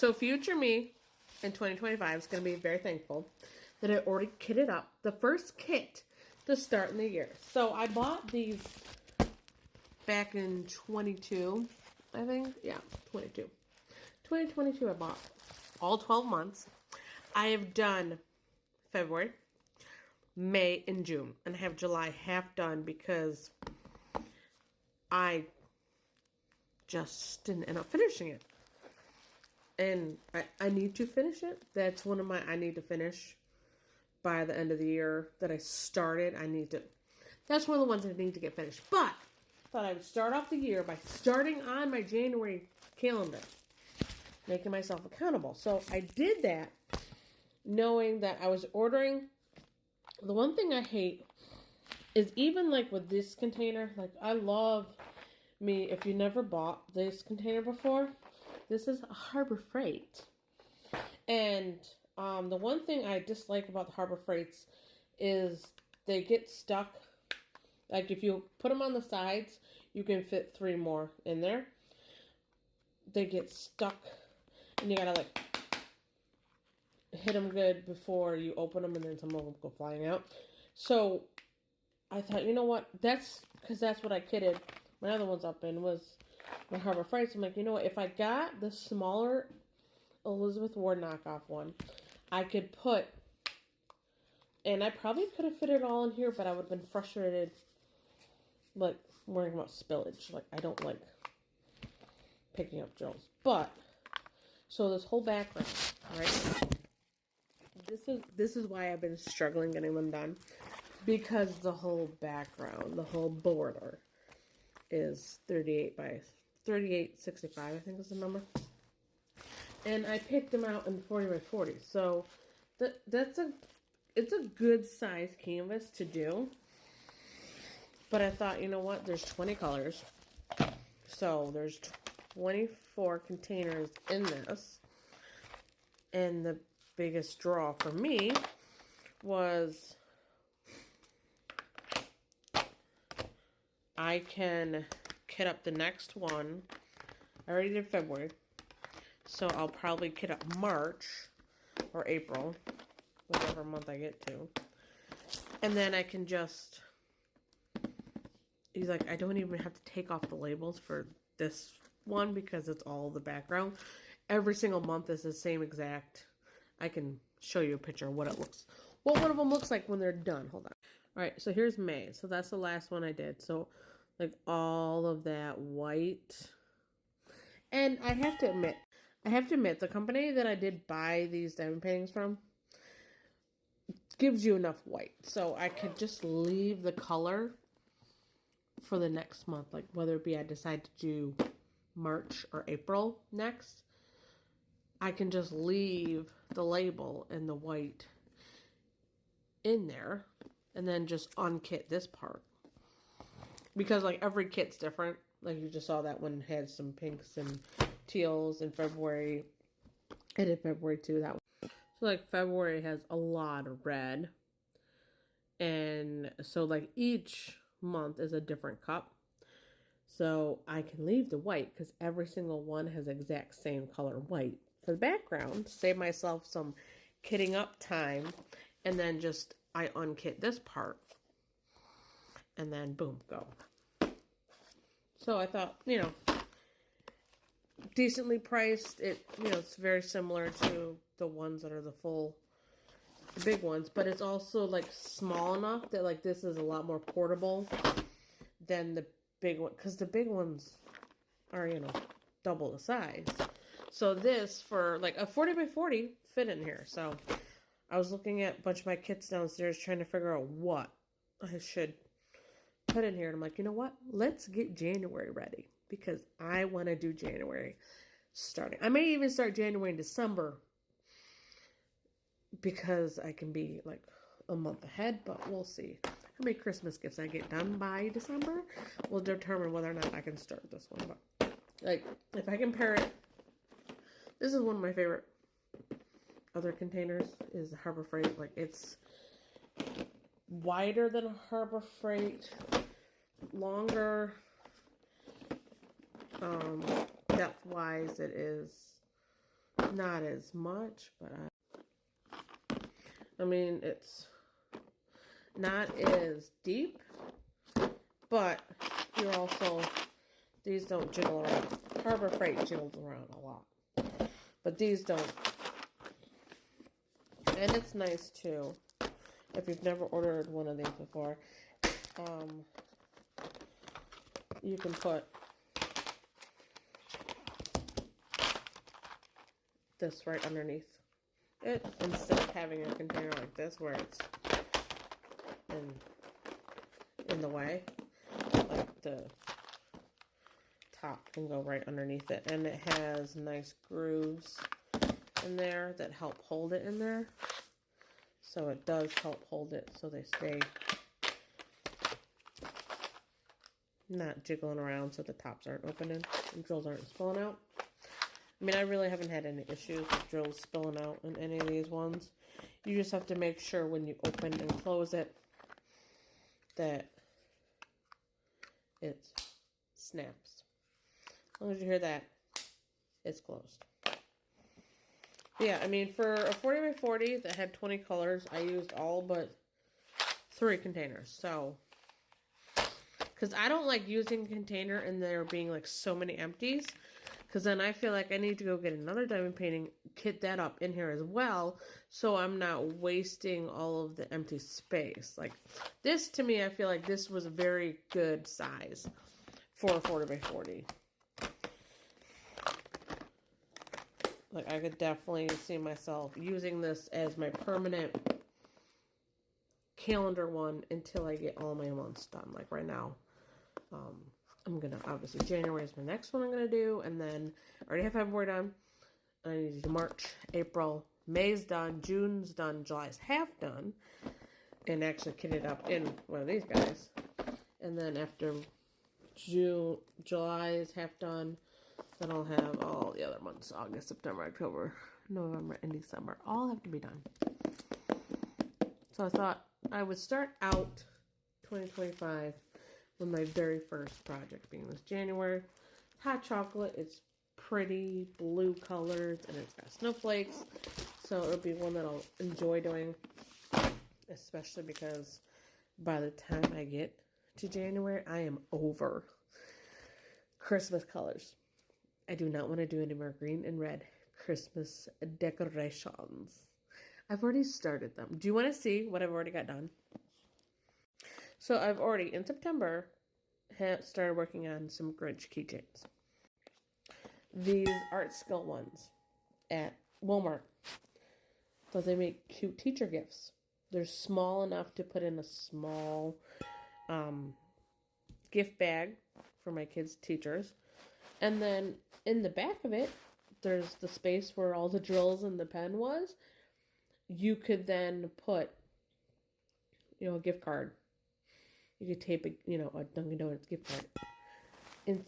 So future me in 2025 is going to be very thankful that I already kitted up the first kit to start in the year. So I bought these back in 22, I think. Yeah, 22. 2022 I bought all 12 months. I have done February, May, and June. And I have July half done because I just didn't end up finishing it. And I need to finish it. That's one of my, I need to finish by the end of the year that I started. That's one of the ones I need to get finished. But I thought I would start off the year by starting on my January calendar, making myself accountable. So I did that knowing that I was ordering. The one thing I hate is even like with this container, like I love me, if you never bought this container before, this is Harbor Freight. And the one thing I dislike about the Harbor Freights is they get stuck. Like if you put them on the sides, you can fit 3 more in there. They get stuck and you gotta like hit them good before you open them, and then some of them go flying out. So I thought, you know what? That's because that's what I kitted my other ones up in, was my Harbor Freights. I'm like, you know what? If I got the smaller Elizabeth Ward knockoff one, I could put, and I probably could have fit it all in here, but I would have been frustrated, like, worrying about spillage. Like, I don't like picking up drills. But, so this whole background, right? This is why I've been struggling getting them done. Because the whole background, the whole border is 38 by 3865, I think is the number. And I picked them out in 40 by 40. So it's a good size canvas to do. But I thought, you know what? There's 20 colors. So there's 24 containers in this. And the biggest draw for me was I can kit up the next one. I already did February. So I'll probably kit up March or April, whatever month I get to. And then I can just, he's like, I don't even have to take off the labels for this one because it's all the background. Every single month is the same exact. I can show you a picture of what one of them looks like when they're done. Hold on. All right, so here's May. So that's the last one I did. So like all of that white. And I have to admit, the company that I did buy these diamond paintings from gives you enough white. So I could just leave the color for the next month. Like whether it be I decide to do March or April next, I can just leave the label and the white in there and then just unkit this part. Because like every kit's different. Like you just saw that one had some pinks and teals in February. I did February too, that one. So like February has a lot of red. And so like each month is a different cup. So I can leave the white because every single one has exact same color white for the background. Save myself some kitting up time. And then just I unkit this part. And then boom, go. So I thought, you know, decently priced. It's very similar to the ones that are the big ones. But it's also like small enough that like this is a lot more portable than the big one. Because the big ones are, double the size. So this for like a 40 by 40 fit in here. So I was looking at a bunch of my kits downstairs trying to figure out what I should put in here. And I'm like, you know what? Let's get January ready. Because I want to do January starting. I may even start January and December. Because I can be like a month ahead. But we'll see. How many Christmas gifts I get done by December will determine whether or not I can start this one. But like, if I compare it. This is one of my favorite other containers is the Harbor Freight. Like it's wider than a Harbor Freight, longer, depth wise it is not as much, but I mean, it's not as deep, but you're also, these don't jiggle around. Harbor Freight jiggles around a lot, but these don't. And it's nice too, if you've never ordered one of these before. You can put this right underneath it instead of having a container like this where it's in the way. Like the top can go right underneath it, and it has nice grooves in there that help hold it in there. So it does help hold it so they stay not jiggling around so the tops aren't opening and drills aren't spilling out. I mean, I really haven't had any issues with drills spilling out in any of these ones. You just have to make sure when you open and close it that it snaps. As long as you hear that, it's closed. Yeah, I mean, for a 40 by 40 that had 20 colors, I used all but 3 containers. So, because I don't like using a container and there being like so many empties. Because then I feel like I need to go get another diamond painting, kit that up in here as well, so I'm not wasting all of the empty space. Like, this to me, I feel like this was a very good size for a 40 by 40. Like, I could definitely see myself using this as my permanent calendar one until I get all my months done. Like, right now, I'm going to, obviously, January is my next one I'm going to do, and then I already have February done. I need to do March, April, May's done, June's done, July's half done, and actually kit it up in one of these guys. And then after July is half done, then I'll have all the other months, August, September, October, November, and December, all have to be done. So I thought I would start out 2025 with my very first project being this January. Hot chocolate. It's pretty blue colors and it's got snowflakes. So it'll be one that I'll enjoy doing. Especially because by the time I get to January, I am over Christmas colors. I do not want to do any more green and red Christmas decorations. I've already started them. Do you want to see what I've already got done? So I've already, in September, started working on some Grinch keychains. These Art Skill ones at Walmart. So they make cute teacher gifts. They're small enough to put in a small gift bag for my kids' teachers. And then in the back of it, there's the space where all the drills and the pen was. You could then put, a gift card. You could tape a Dunkin' Donuts gift card in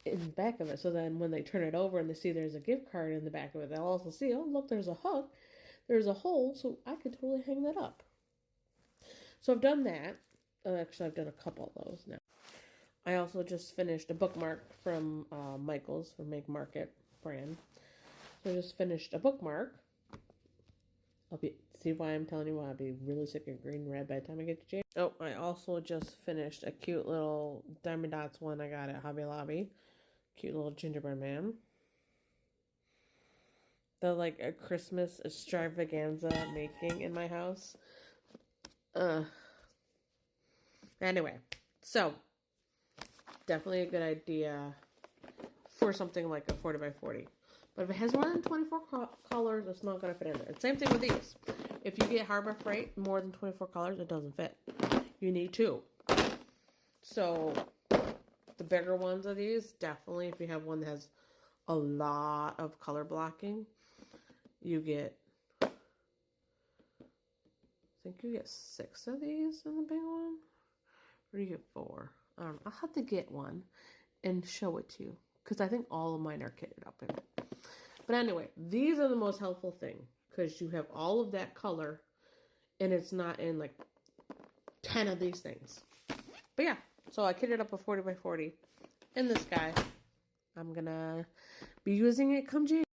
the back of it. So then when they turn it over and they see there's a gift card in the back of it, they'll also see, oh, look, there's a hook. There's a hole, so I could totally hang that up. So I've done that. Actually, I've done a couple of those now. I also just finished a bookmark from Michaels, from Make Market brand. So I just finished a bookmark. See why I'm telling you why I'll be really sick of green and red by the time I get to January. Oh, I also just finished a cute little Diamond Dots one I got at Hobby Lobby. Cute little gingerbread man. The like a Christmas extravaganza making in my house. Anyway, so definitely a good idea for something like a 40 by 40. But if it has more than 24 colors, it's not going to fit in there. Same thing with these. If you get Harbor Freight more than 24 colors, it doesn't fit. You need 2. So the bigger ones of these, definitely if you have one that has a lot of color blocking, you get, I think you get 6 of these in the big one. Or do you get 4? I don't know. I'll have to get one and show it to you. Because I think all of mine are kitted up in it. But anyway, these are the most helpful thing. Because you have all of that color. And it's not in like 10 of these things. But yeah. So I kitted up a 40 by 40 in this guy. I'm going to be using it come January.